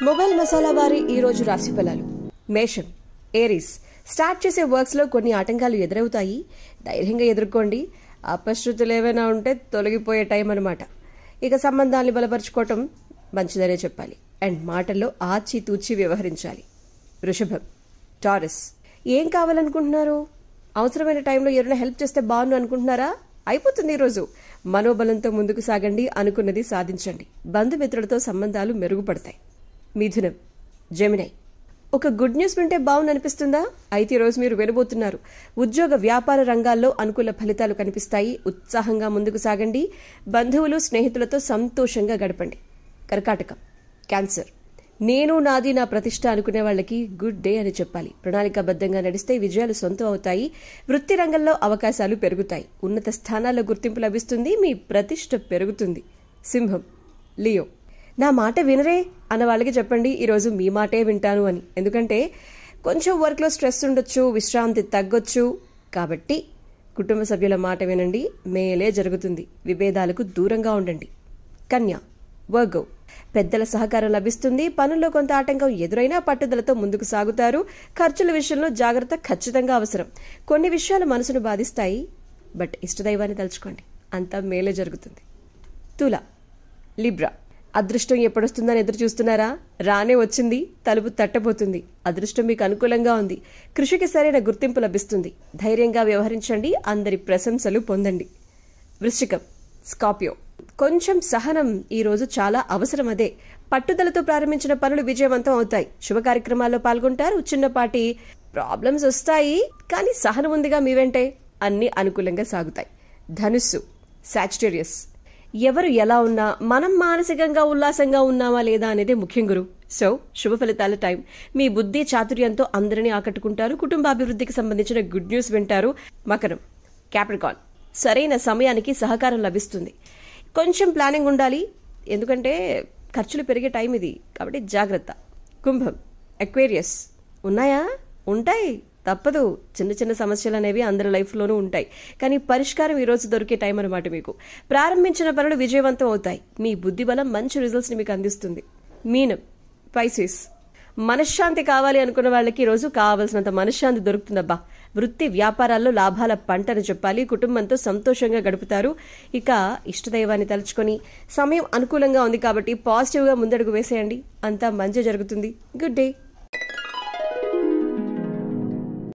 Mobile masala వారి ఈ రోజు రాశి ఫలాలు. మేషం, ఏరీస్. స్టార్ట్ చేసే వర్క్స్ లో కొన్ని ఆటంకాలు ఎదురవుతాయి, ధైర్యంగా ఎదుర్కోండి. అపశృతులు ఏవైనా ఉంటే తొలగిపోయే టైం అనమాట. ఇక సంబంధాన్ని బలపరుచుకోవటం మంచిదనే చెప్పాలి. అండ్ మాటల్లో ఆచితూచి వ్యవహరించాలి. వృషభం, టారస్. ఏం కావాలనుకుంటున్నారు? అవసరమైన టైంలో ఎవరైనా హెల్ప్ చేస్తే బాగుండు అనుకుంటున్నారా? అయిపోతుంది ఈరోజు. మనోబలంతో ముందుకు సాగండి, అనుకున్నది సాధించండి. బంధుమిత్రులతో సంబంధాలు మెరుగుపడతాయి. మిథునం, జెమినై. ఒక గుడ్ న్యూస్ వింటే బాగుందనిపిస్తుందా? అయితే ఈరోజు మీరు వినబోతున్నారు. ఉద్యోగ వ్యాపార రంగాల్లో అనుకూల ఫలితాలు కనిపిస్తాయి. ఉత్సాహంగా ముందుకు సాగండి. బంధువులు స్నేహితులతో సంతోషంగా గడపండి. కర్కాటకం, క్యాన్సర్. నేను నాది నా ప్రతిష్ట అనుకునే వాళ్ళకి గుడ్ డే అని చెప్పాలి. ప్రణాళికాబద్ధంగా నడిస్తే విజయాలు సొంతం అవుతాయి. వృత్తి రంగంలో అవకాశాలు పెరుగుతాయి. ఉన్నత స్థానాల్లో గుర్తింపు లభిస్తుంది. మీ ప్రతిష్ట పెరుగుతుంది. సింహం, లియో. నా మాట వినరే అన్న వాళ్ళకి చెప్పండి ఈరోజు మీ మాటే వింటాను అని. ఎందుకంటే కొంచెం వర్క్లో స్ట్రెస్ ఉండొచ్చు, విశ్రాంతి తగ్గొచ్చు. కాబట్టి కుటుంబ సభ్యుల మాట వినండి, మేలే జరుగుతుంది. విభేదాలకు దూరంగా ఉండండి. కన్యా, వర్గో. పెద్దల సహకారం లభిస్తుంది. పనుల్లో కొంత ఆటంకం ఎదురైనా పట్టుదలతో ముందుకు సాగుతారు. ఖర్చుల విషయంలో జాగ్రత్త ఖచ్చితంగా అవసరం. కొన్ని విషయాలు మనసును బాధిస్తాయి, బట్ ఇష్టదైవాన్ని తలుచుకోండి, అంతా మేలే జరుగుతుంది. తుల, లిబ్రా. అదృష్టం ఎప్పుడొస్తుందని ఎదురు చూస్తున్నారా? రానే వచ్చింది, తలుపు తట్టబోతుంది. అదృష్టం మీకు అనుకూలంగా ఉంది. కృషికి సరైన గుర్తింపు లభిస్తుంది. ధైర్యంగా వ్యవహరించండి, అందరి ప్రశంసలు పొందండి. వృశ్చికం, స్కార్పియో. కొంచెం సహనం ఈ రోజు చాలా అవసరం. అదే పట్టుదలతో ప్రారంభించిన పనులు విజయవంతం అవుతాయి. శుభ కార్యక్రమాల్లో పాల్గొంటారు. చిన్నపాటి ప్రాబ్లమ్స్ వస్తాయి, కానీ సహనం ఉందిగా మీ వెంటే, అన్ని అనుకూలంగా సాగుతాయి. ధనుస్సు, సాజిటేరియస్. ఎవరు ఎలా ఉన్నా మనం మానసికంగా ఉల్లాసంగా ఉన్నామా లేదా అనేది ముఖ్యం గురు. సో శుభ ఫలితాల టైం. మీ బుద్ధి చాతుర్యంతో అందరినీ ఆకట్టుకుంటారు. కుటుంబాభివృద్ధికి సంబంధించిన గుడ్ న్యూస్ వింటారు. మకరం, క్యాప్రికాన్. సరైన సమయానికి సహకారం లభిస్తుంది. కొంచెం ప్లానింగ్ ఉండాలి, ఎందుకంటే ఖర్చులు పెరిగే టైం ఇది, కాబట్టి జాగ్రత్త. కుంభం, అక్వేరియస్. ఉన్నాయా? ఉంటాయి, తప్పదు. చిన్న చిన్న సమస్యలు అనేవి అందరి లైఫ్లోనూ ఉంటాయి, కానీ పరిష్కారం ఈరోజు దొరికే టైం అనమాట మీకు. ప్రారంభించిన పనులు విజయవంతం అవుతాయి. మీ బుద్ధి బలం మంచి రిజల్ట్స్ని మీకు అందిస్తుంది. మీనం, పైసిస్. మనశ్శాంతి కావాలి అనుకున్న వాళ్ళకి ఈరోజు కావాల్సినంత మనశ్శాంతి దొరుకుతుందబ్బా. వృత్తి వ్యాపారాల్లో లాభాల పంటని చెప్పాలి. కుటుంబంతో సంతోషంగా గడుపుతారు. ఇక ఇష్టదైవాన్ని తలుచుకొని సమయం అనుకూలంగా ఉంది కాబట్టి పాజిటివ్గా ముందడుగు వేసేయండి, అంతా మంచి జరుగుతుంది. Good day.